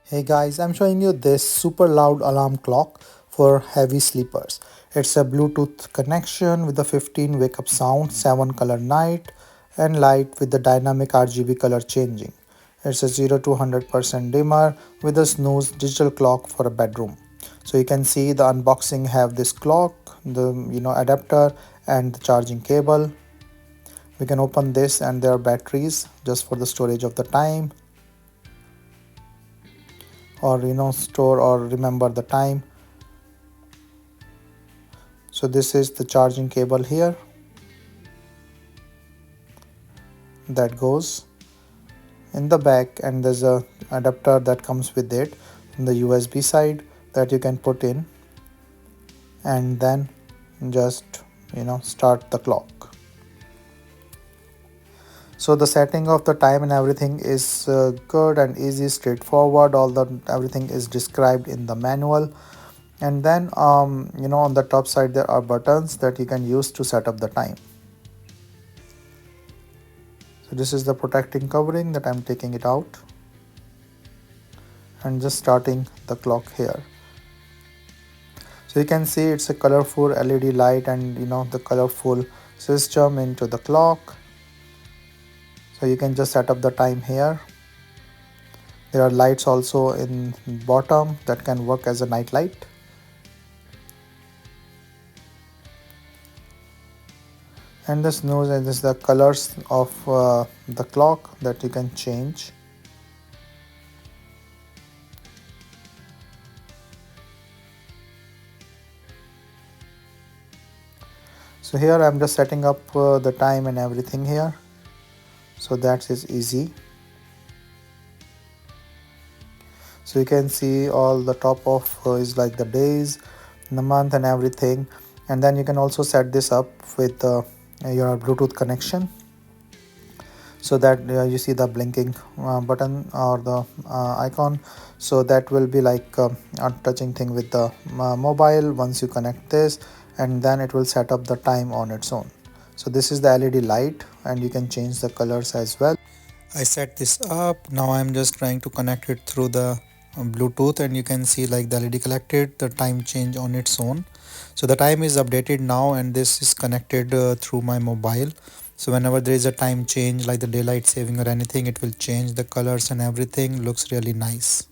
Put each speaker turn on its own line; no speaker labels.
Hey guys, I'm showing you this super loud alarm clock for heavy sleepers. It's a Bluetooth connection with a 15 wake up sound, 7 color night, and light with the dynamic RGB color changing. It's a 0 to 100% dimmer with a snooze digital clock for a bedroom. So you can see the unboxing have this clock, the adapter and the charging cable. We can open this and there are batteries just for the storage of the time or store or remember the time. So this is the charging cable here that goes in the back, and there's a adapter that comes with it from the USB side that you can put in and then just start the clock. So the setting of the time and everything is good and easy, straightforward. All the everything is described in the manual. And then on the top side there are buttons that you can use to set up the time. So this is the protecting covering that I'm taking it out and just starting the clock here. So you can see it's a colorful LED light and the colorful system into the clock. So you can just set up the time here. There are lights also in bottom that can work as a night light. And the snooze, and this is the colors of the clock that you can change. So here I'm just setting up the time and everything here, so that is easy. So you can see all the top of is like the days, the month and everything. And then you can also set this up with your Bluetooth connection, so that you see the blinking button or the icon. So that will be like a touching thing with the mobile once you connect this, and then it will set up the time on its own. So this is the LED light and you can change the colors as well. I set this up. Now I'm just trying to connect it through the Bluetooth, and you can see like the LED collected the time change on its own. So the time is updated now, and this is connected through my mobile. So whenever there is a time change like the daylight saving or anything, it will change the colors and everything looks really nice.